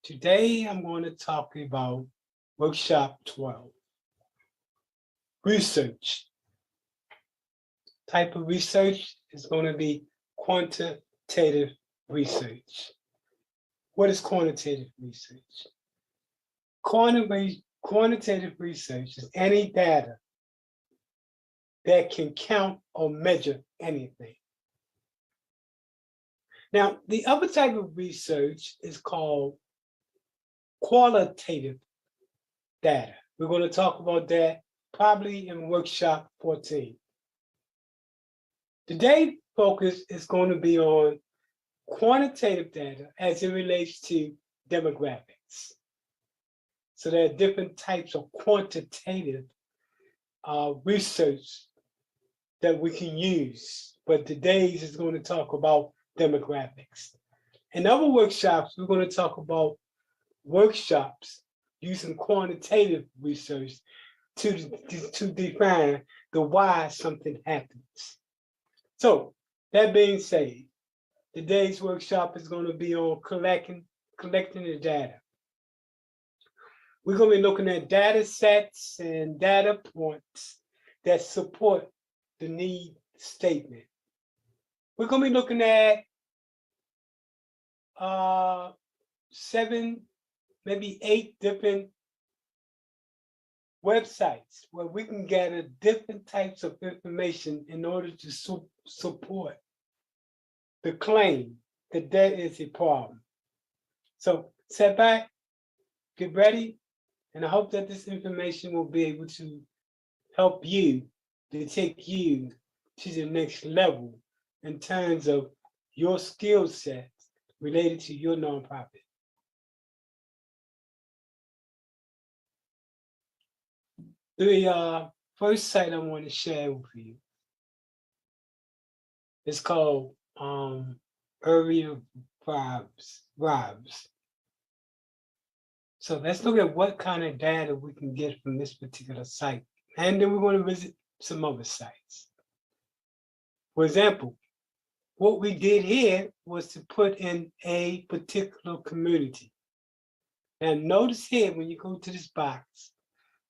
Today, I'm going to talk about workshop 12, research. Type of research is going to be quantitative research. What is quantitative research? Quantitative research is any data that can count or measure anything. Now, the other type of research is called qualitative data. We're going to talk about that probably in workshop 14. Today's focus is going to be on quantitative data as it relates to demographics. So there are different types of quantitative research that we can use, but today's is going to talk about demographics. In other workshops, we're going to talk about workshops using quantitative research to define the why something happens. So that being said, today's workshop is going to be on collecting the data. We're going to be looking at data sets and data points that support the need statement. We're going to be looking at 7, maybe 8 different websites where we can gather different types of information in order to support the claim that there is a problem. So sit back, get ready, and I hope that this information will be able to help you to take you to the next level in terms of your skill sets related to your nonprofit. The first site I want to share with you is called Area Vibes. So let's look at what kind of data we can get from this particular site. And then we're going to visit some other sites. For example, what we did here was to put in a particular community. And notice here, when you go to this box,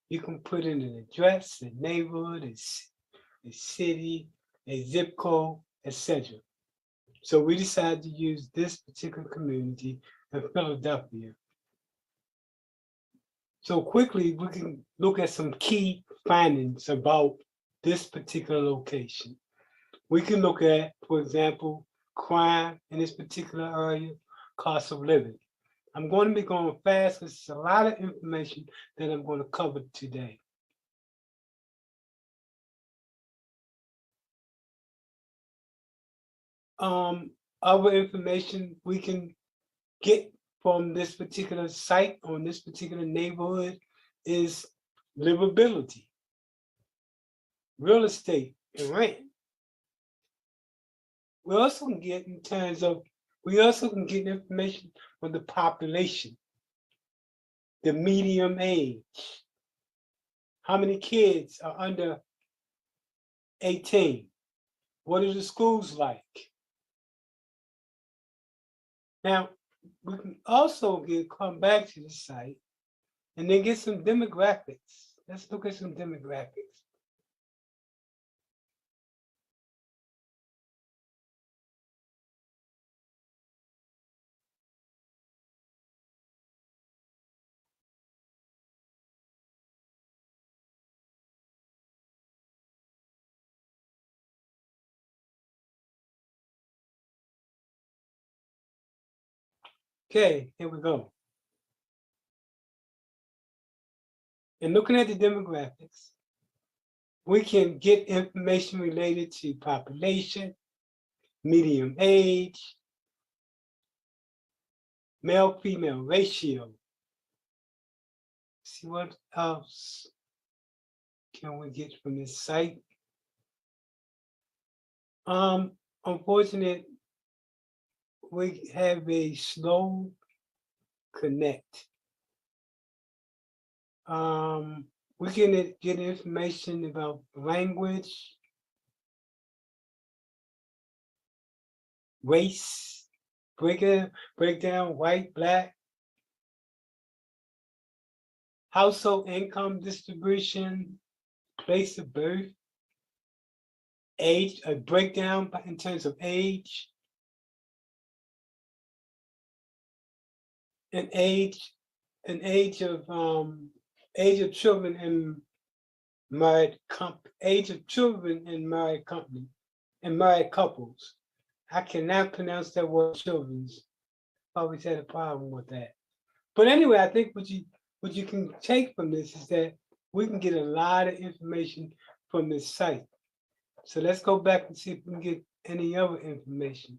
you can put in an address, a neighborhood, a city, a zip code, etc. So we decided to use this particular community in Philadelphia. So quickly, we can look at some key findings about this particular location. We can look at, for example, crime in this particular area, cost of living. I'm going to be going fast because it's a lot of information that I'm going to cover today. Other information we can get from this particular site on this particular neighborhood is livability, real estate, and rent. We also can get information on the population, the median age, how many kids are under 18, what are the schools like? Now, we can also come back to the site and then get some demographics. Let's look at some demographics. Okay, here we go. And looking at the demographics, we can get information related to population, median age, male-female ratio. See what else can we get from this site? Unfortunately, we have a slow connect. We can get information about language, race, break down white, black, household income distribution, place of birth, age, a breakdown in terms of age, and age of children and age of children in married company and married couples. I cannot pronounce that word children's. Always had a problem with that. But anyway, I think what you can take from this is that we can get a lot of information from this site. So let's go back and see if we can get any other information.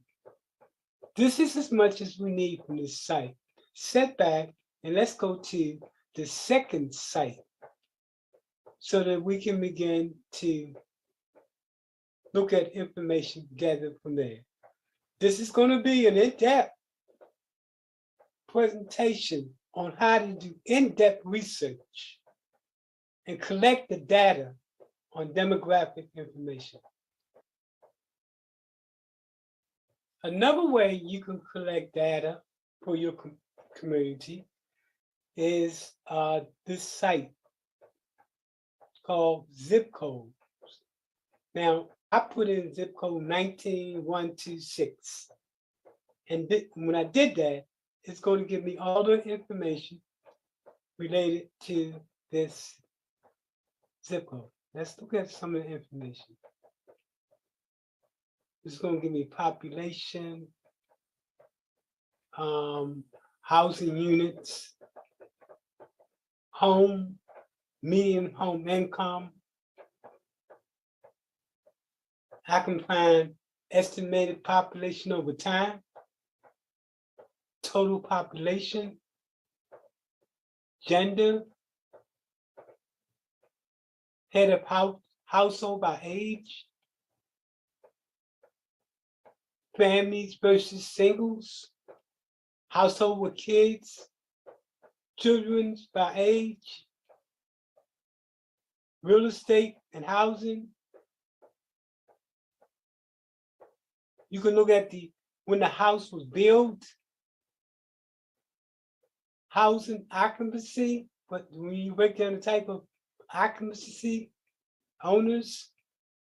This is as much as we need from this site. Set back and let's go to the second site so that we can begin to look at information gathered from there. This is going to be an in-depth presentation on how to do in-depth research and collect the data on demographic information. Another way you can collect data for your community is this site called zip codes. Now, I put in zip code 19126. And when I did that, it's going to give me all the information related to this zip code. Let's look at some of the information. It's going to give me population, housing units, median home income. I can find estimated population over time, total population, gender, head of household by age, families versus singles, household with kids, children by age, real estate and housing. You can look at when the house was built, housing occupancy, but when you break down the type of occupancy, owners,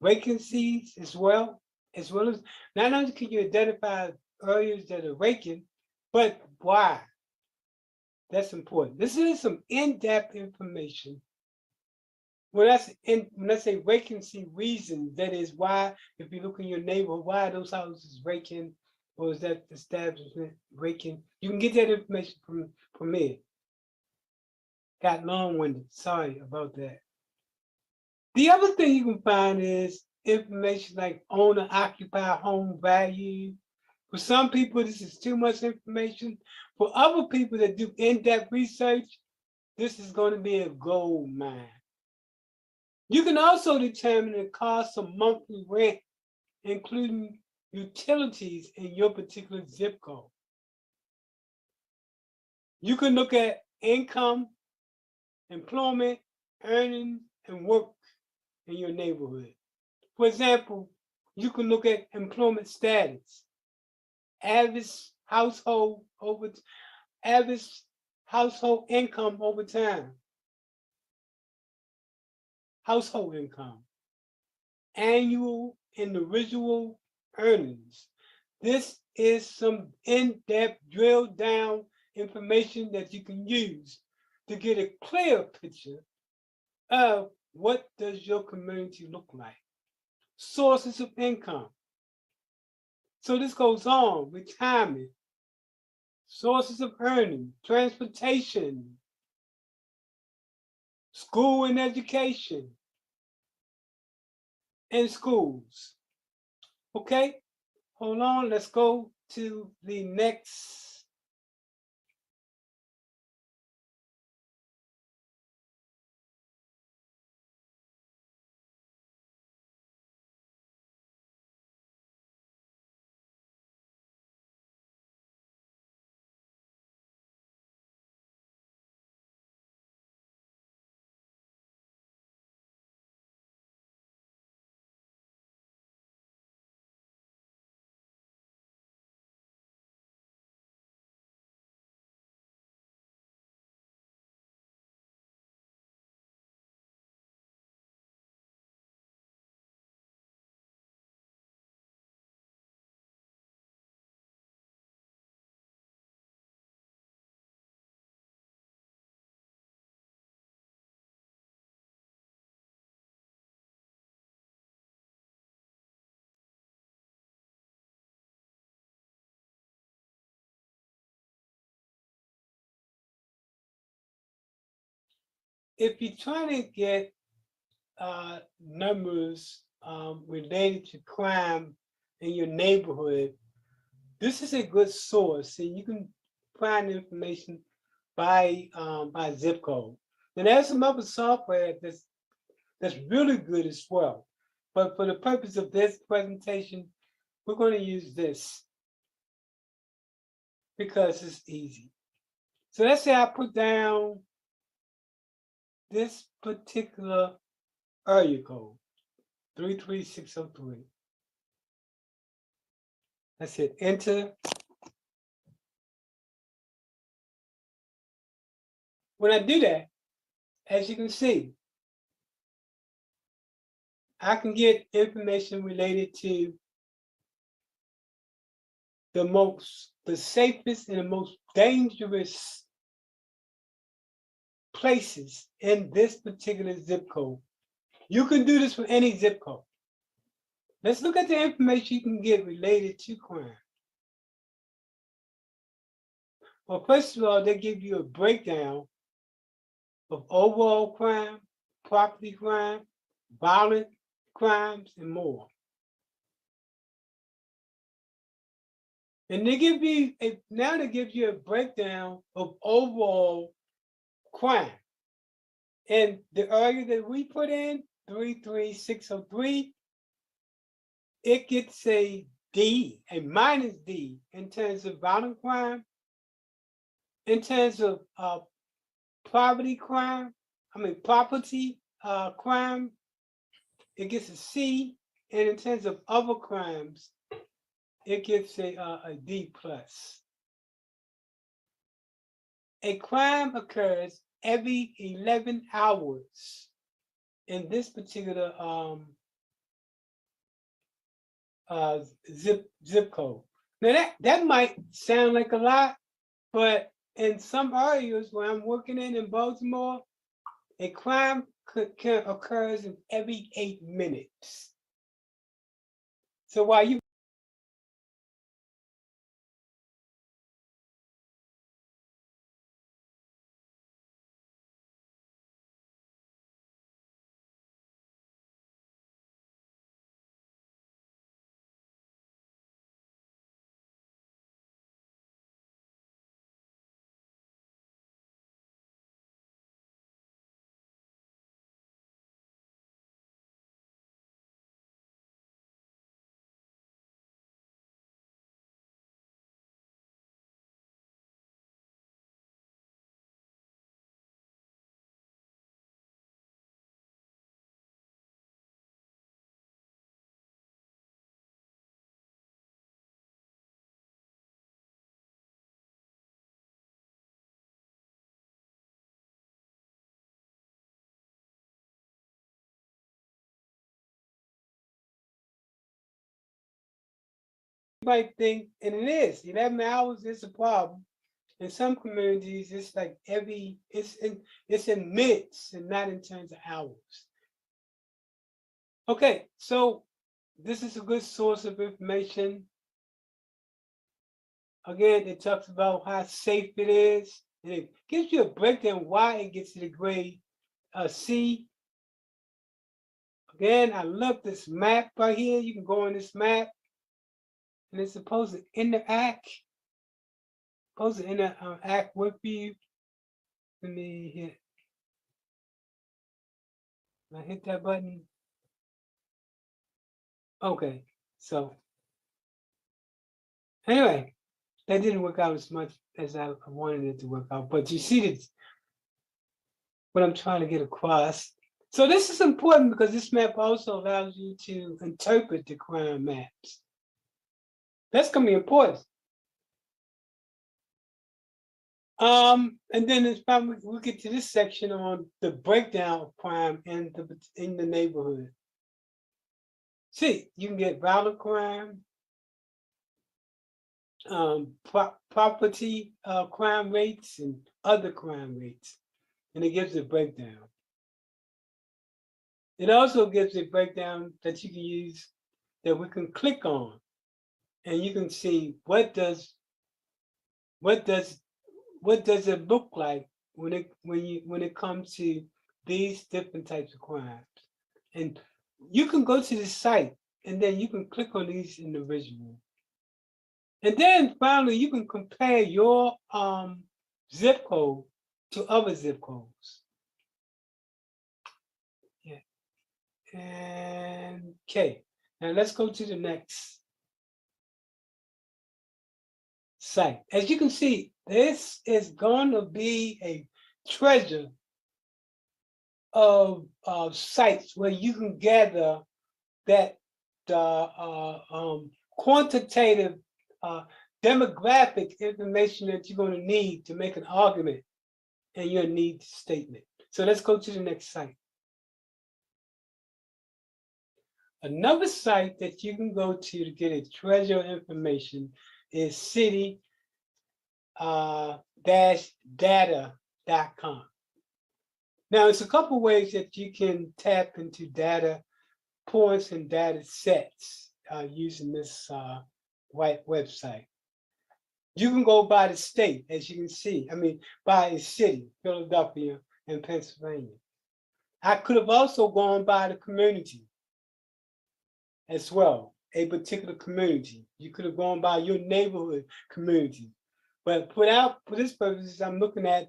vacancies as well as not only can you identify areas that are vacant, but why. That's important. This is some in-depth information. When I say vacancy reasons, that is why, if you look in your neighborhood, why are those houses vacant, or is that establishment vacant? You can get that information from here. Got long-winded. Sorry about that. The other thing you can find is information like owner-occupied home value. For some people, this is too much information. For other people that do in-depth research, this is going to be a gold mine. You can also determine the cost of monthly rent, including utilities in your particular zip code. You can look at income, employment, earnings, and work in your neighborhood. For example, you can look at employment status, average household income over time, household income, annual individual earnings. This is some in-depth drill down information that you can use to get a clear picture of what does your community look like. Sources of income. So this goes on, retirement, sources of earning, transportation, school and education, and schools. Okay, hold on, let's go to the next if you're trying to get numbers related to crime in your neighborhood, this is a good source, and you can find information by zip code. And there's some other software that's really good as well. But for the purpose of this presentation, we're going to use this because it's easy. So let's say I put down this particular area code, 33603. That's it, enter. When I do that, as you can see, I can get information related to the safest and the most dangerous places in this particular zip code. You can do this for any zip code. Let's look at the information you can get related to crime. Well, first of all, they give you a breakdown of overall crime, property crime, violent crimes, and more. And they give you a breakdown of overall crime. And the area that we put in, 33603, it gets a D, a minus D in terms of violent crime, in terms of property crime, it gets a C, and in terms of other crimes, it gets a D plus. A crime occurs every 11 hours in this particular zip code. Now that might sound like a lot, but in some areas where I'm working in Baltimore, a crime occurs in every 8 minutes. So while you might think, and it is, 11 hours is a problem. In some communities, it's like it's in minutes and not in terms of hours. Okay, so this is a good source of information. Again, it talks about how safe it is, and it gives you a breakdown why it gets to the grade C. Again, I love this map right here. You can go on this map, and it's supposed to interact with you. Let me hit. I hit that button. Okay, so anyway, that didn't work out as much as I wanted it to work out. But you see this, what I'm trying to get across. So this is important because this map also allows you to interpret the crime maps. That's going to be important. And then it's probably we'll get to this section on the breakdown of crime in the neighborhood. See, you can get violent crime, property crime rates, and other crime rates, and it gives a breakdown. It also gives a breakdown that you can use that we can click on, and you can see what does it look like when it comes to these different types of crimes. And you can go to the site and then you can click on these individuals. And then finally, you can compare your zip code to other zip codes. Yeah. And okay, now let's go to the next site. As you can see, this is going to be a treasure of sites where you can gather that quantitative demographic information that you're going to need to make an argument in your needs statement. So let's go to the next site. Another site that you can go to get a treasure of information is city-data.com. Now, it's a couple ways that you can tap into data points and data sets using this white website. You can go by the state, as you can see. I mean, by a city, Philadelphia and Pennsylvania. I could have also gone by the community as well, a particular community. You could have gone by your neighborhood community. But for this purpose, I'm looking at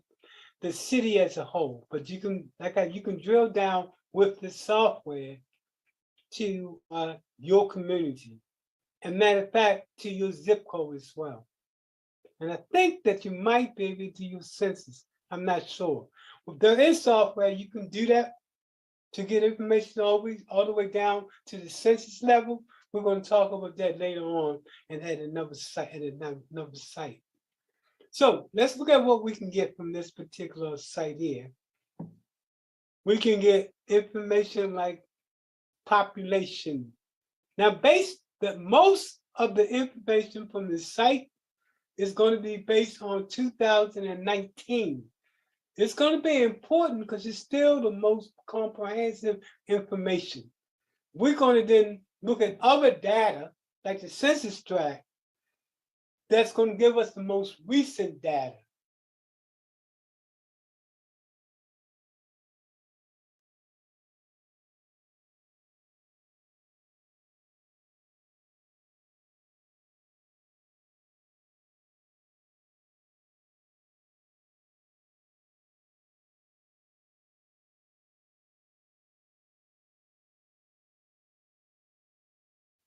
the city as a whole. But you can, you can drill down with the software to your community. And matter of fact, to your zip code as well. And I think that you might be able to do your census. I'm not sure. Well, there is software you can do that to get information all the way down to the census level. We're going to talk about that later on and at another site. So let's look at what we can get from this particular site here. We can get information like population. Now, most of the information from the site is going to be based on 2019. It's going to be important because it's still the most comprehensive information. We're going to then look at other data, like the census tract, that's going to give us the most recent data.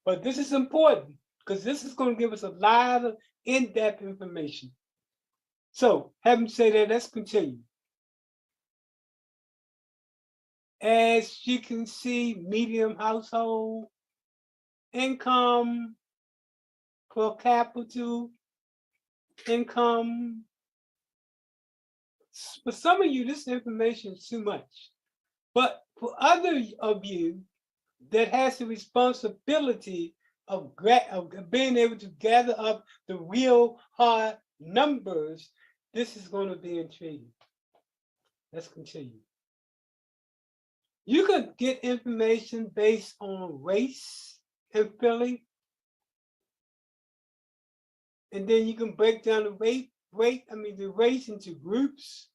But this is important because this is going to give us a lot of in-depth information. So, having said that, let's continue. As you can see, medium household income, per capita income. For some of you, this information is too much. But for others of you that has the responsibility of being able to gather up the real hard numbers, this is going to be intriguing. Let's continue. You could get information based on race in Philly. And then you can break down the race into groups.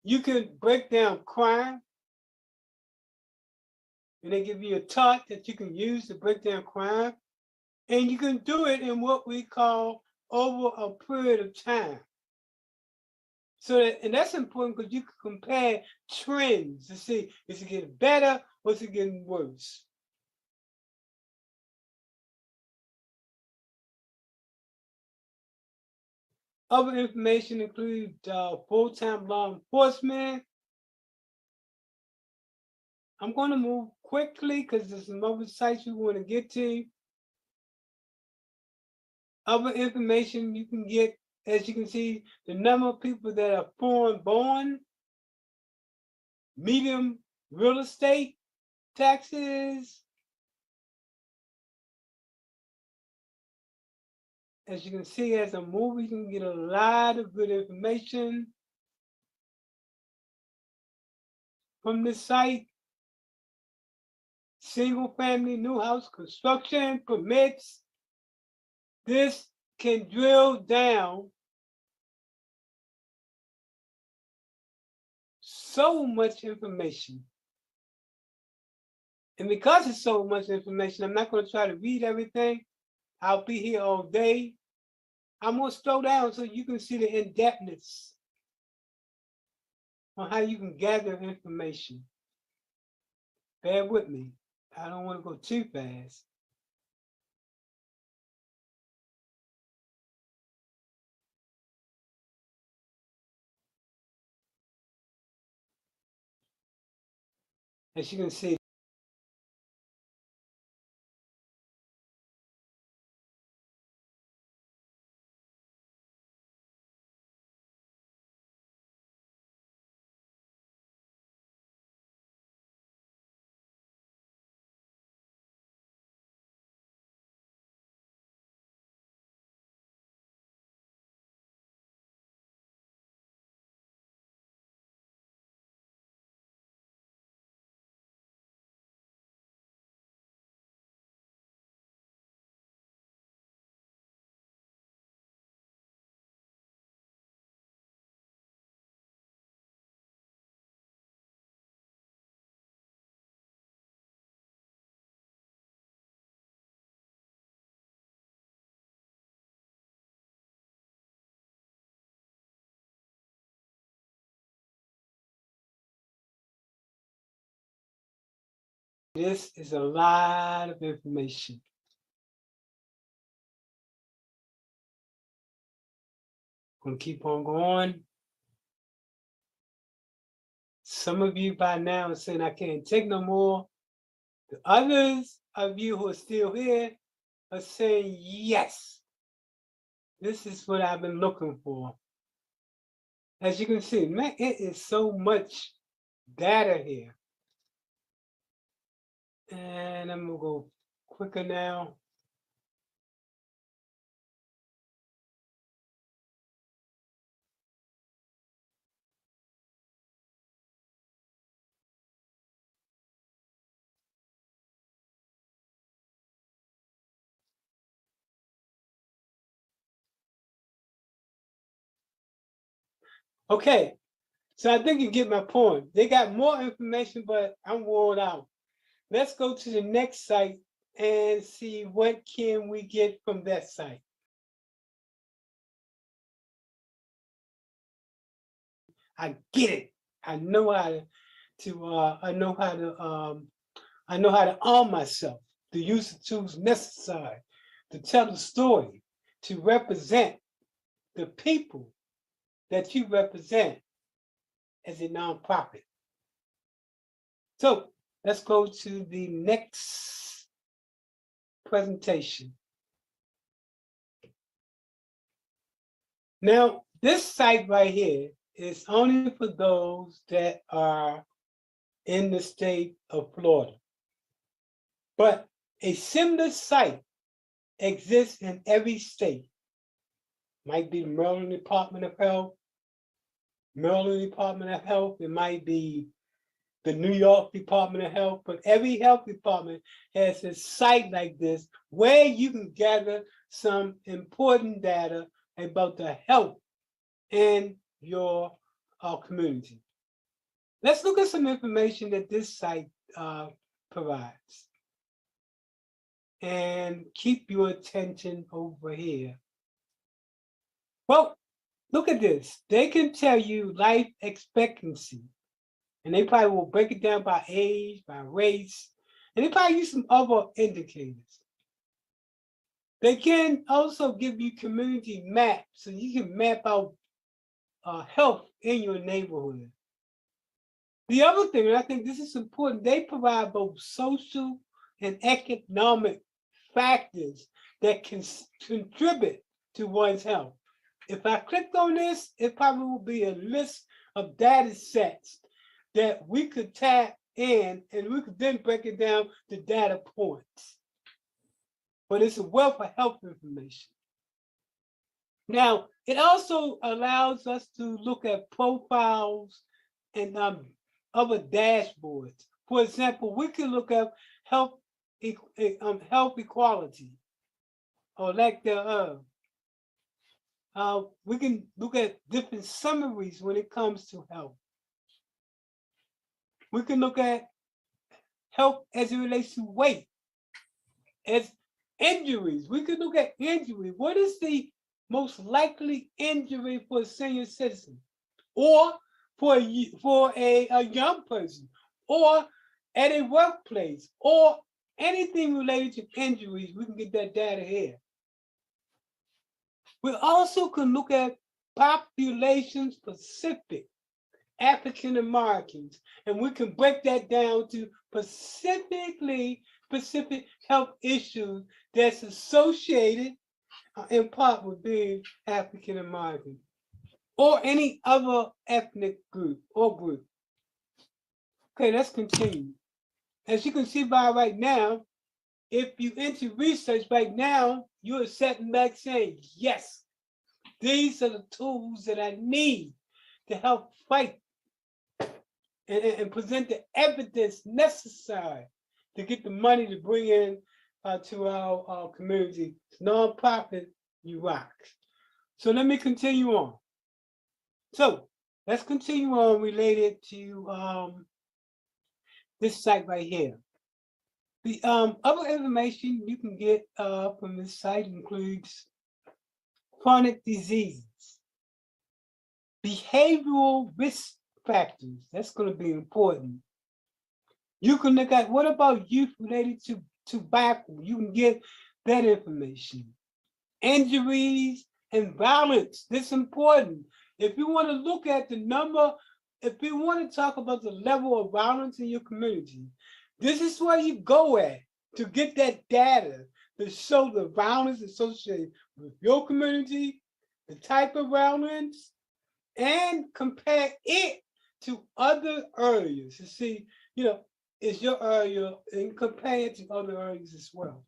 You can break down crime. And they give you a chart that you can use to break down crime. And you can do it in what we call over a period of time. And that's important because you can compare trends to see, is it getting better or is it getting worse? Other information includes full-time law enforcement. I'm going to move quickly because there's some other sites we want to get to. Other information you can get, as you can see, the number of people that are foreign born, medium real estate taxes. As you can see, as a movie, you can get a lot of good information from this site. Single family new house construction permits. This can drill down so much information. And because it's so much information, I'm not going to try to read everything. I'll be here all day. I'm going to slow down so you can see the in-depthness on how you can gather information. Bear with me. I don't want to go too fast. As you can see, this is a lot of information. I'm going to keep on going. Some of you by now are saying I can't take no more. The others of you who are still here are saying yes. This is what I've been looking for. As you can see, man, it is so much data here. And I'm gonna go quicker now. Okay, so I think you get my point. They got more information, but I'm worn out. Let's go to the next site and see what can we get from that site. I get it. I know how to arm myself to use the tools necessary to tell the story, to represent the people that you represent as a nonprofit. So let's go to the next presentation. Now, this site right here is only for those that are in the state of Florida. But a similar site exists in every state. Might be the Maryland Department of Health, it might be the New York Department of Health, but every health department has a site like this where you can gather some important data about the health in your community. Let's look at some information that this site provides. And keep your attention over here. Well, look at this. They can tell you life expectancy. And they probably will break it down by age, by race, and they probably use some other indicators. They can also give you community maps, so you can map out health in your neighborhood. The other thing, and I think this is important, they provide both social and economic factors that can contribute to one's health. If I clicked on this, it probably will be a list of data sets that we could tap in, and we could then break it down to data points. But it's a wealth of health information. Now, it also allows us to look at profiles and other dashboards. For example, we can look at health equality or lack thereof. We can look at different summaries when it comes to health. We can look at health as it relates to weight, as injuries. We can look at injury. What is the most likely injury for a senior citizen, or for a young person, or at a workplace, or anything related to injuries? We can get that data here. We also can look at population specific African Americans, and we can break that down to specific health issues that's associated in part with being African American or any other ethnic group or group. Okay, let's continue. As you can see by right now, if you into research right now, you're sitting back saying, yes, these are the tools that I need to help fight and present the evidence necessary to get the money to bring in to our community. It's nonprofit, you rock. So let me continue on. So let's continue on related to this site right here. The other information you can get from this site includes chronic diseases, behavioral risk factors. That's going to be important. You can look at what about youth related to tobacco. You can get that information. Injuries and violence. This is important. If you want to look at the number, if you want to talk about the level of violence in your community, this is where you go at to get that data to show the violence associated with your community, the type of violence, and compare it to other areas to see, is your area, and compare it to other areas as well.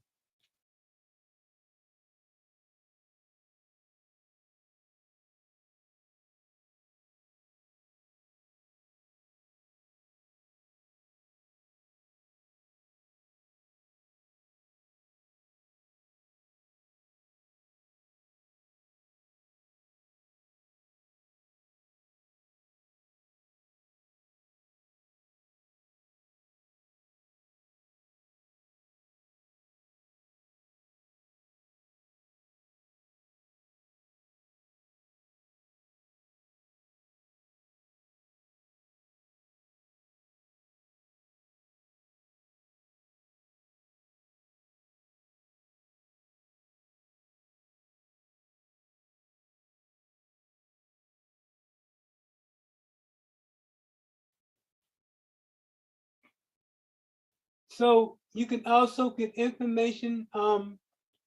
So you can also get information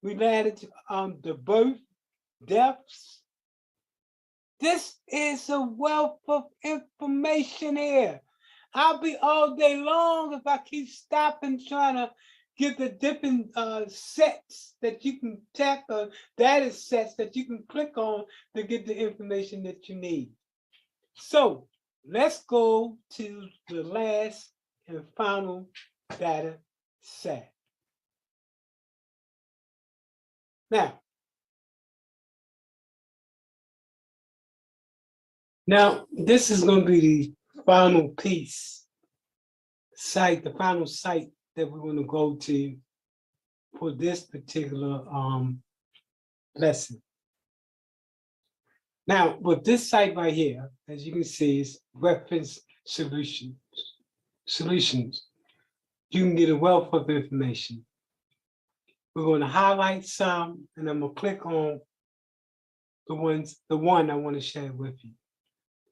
related to the birth, deaths. This is a wealth of information here. I'll be all day long if I keep stopping trying to get the different sets that you can tap, data sets that you can click on to get the information that you need. So let's go to the last and final data set. Now this is going to be the final piece, the final site that we're going to go to for this particular lesson. Now, with this site right here, as you can see, is reference solutions. You can get a wealth of information. We're going to highlight some, and I'm going to click on the one I want to share with you.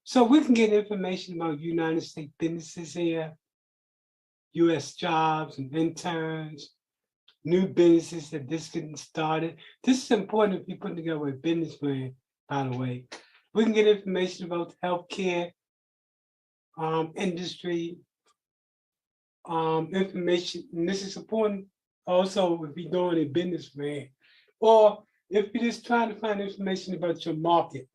So we can get information about United States businesses here, US jobs and interns, new businesses that just getting started. This is important if you're putting together a business plan, by the way. We can get information about healthcare industry, information, and this is important also if you're doing a business plan, or if you're just trying to find information about your market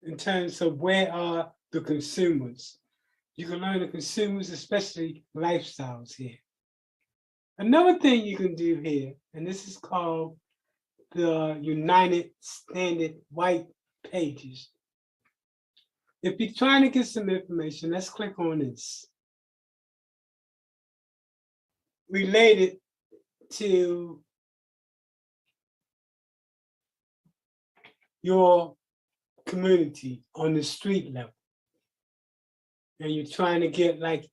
in terms of where are the consumers. You can learn the consumers, especially lifestyles here. Another thing you can do here, and this is called the United Standard White Pages. If you're trying to get some information, let's click on this. related to your community on the street level. And you're trying to get like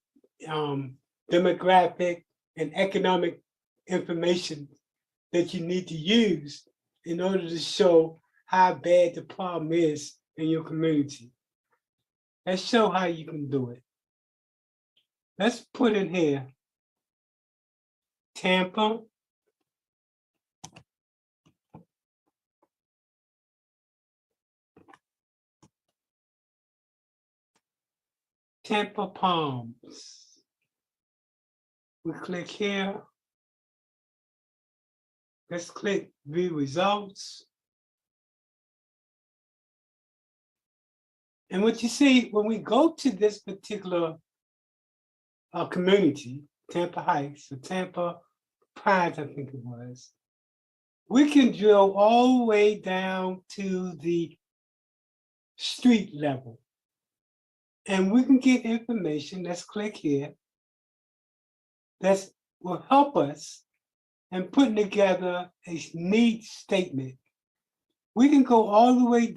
demographic and economic information that you need to use in order to show how bad the problem is in your community. Let's show how you can do it. Let's put in here Tampa, Tampa Palms. We click here. Let's click view results. And what you see when we go to this particular community, Tampa Heights, or Tampa Pines, I think it was, we can drill all the way down to the street level. And we can get information, let's click here, that will help us in putting together a needs statement. We can go all the way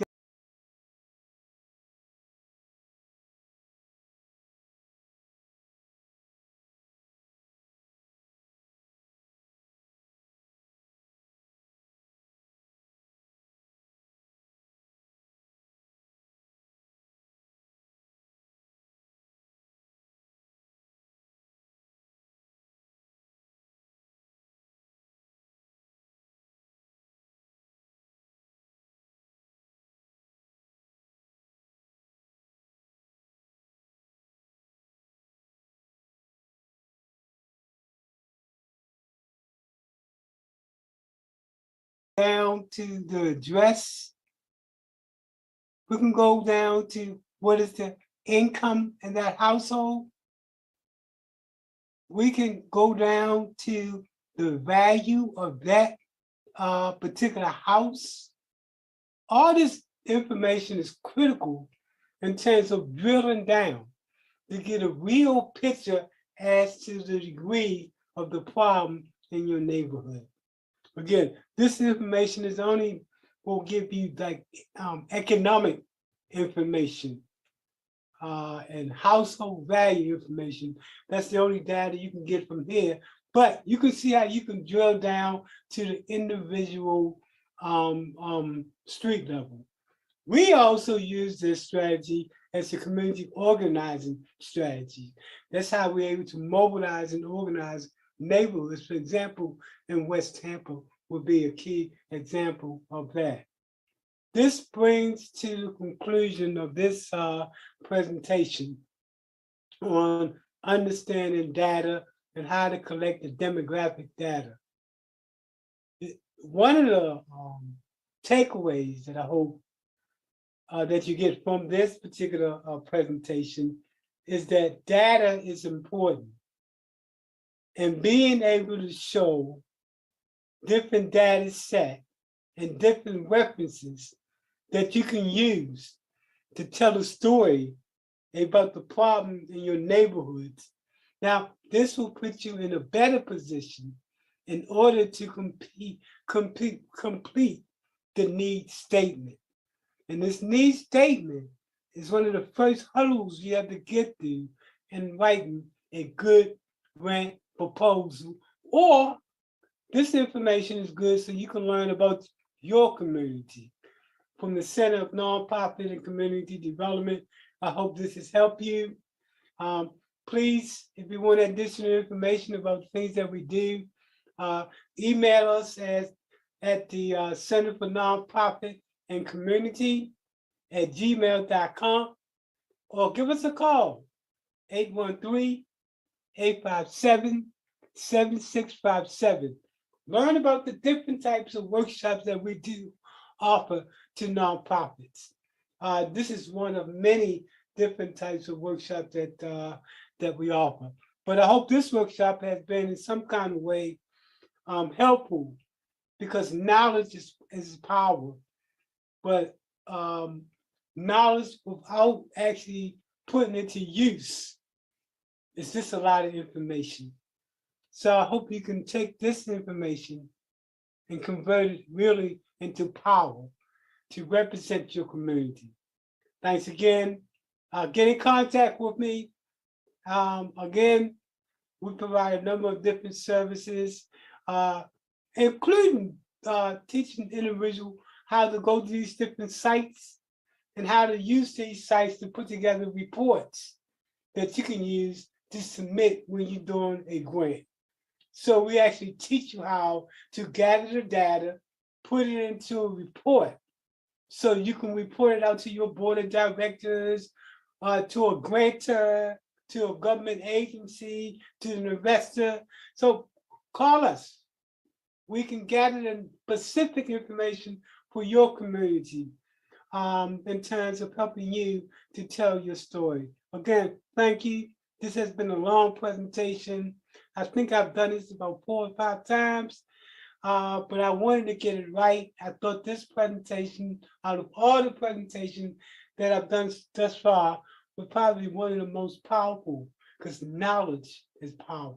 down to the address. We can go down to what is the income in that household. We can go down to the value of that particular house. All this information is critical in terms of drilling down to get a real picture as to the degree of the problem in your neighborhood. Again, this information is only will give you like economic information and household value information. That's the only data you can get from here. But you can see how you can drill down to the individual street level. We also use this strategy as a community organizing strategy. That's how we're able to mobilize and organize neighborhoods. For example, in West Tampa would be a key example of that. This brings to the conclusion of this presentation on understanding data and how to collect the demographic data. One of the takeaways that I hope that you get from this particular presentation is that data is important. And being able to show different data sets and different references that you can use to tell a story about the problem in your neighborhoods. Now, this will put you in a better position in order to complete the needs statement. And this needs statement is one of the first hurdles you have to get through in writing a good grant proposal. Or this information is good so you can learn about your community. From the Center of Nonprofit and Community Development, I hope this has helped you. Please, if you want additional information about things that we do, email us at the Center for Nonprofit and Community at gmail.com, or give us a call, 813-857-7657. Learn about the different types of workshops that we do offer to nonprofits. This is one of many different types of workshops that we offer. But I hope this workshop has been in some kind of way helpful, because knowledge is power. But knowledge without actually putting it to use is just a lot of information. So I hope you can take this information and convert it really into power to represent your community. Thanks again. Get in contact with me. Again, we provide a number of different services, including teaching individuals how to go to these different sites and how to use these sites to put together reports that you can use to submit when you're doing a grant. So we actually teach you how to gather the data, put it into a report, so you can report it out to your board of directors, to a grantor, to a government agency, to an investor. So call us. We can gather the specific information for your community in terms of helping you to tell your story. Again, thank you. This has been a long presentation. I think I've done this about 4 or 5 times, but I wanted to get it right. I thought this presentation, out of all the presentations that I've done thus far, was probably one of the most powerful, because knowledge is power.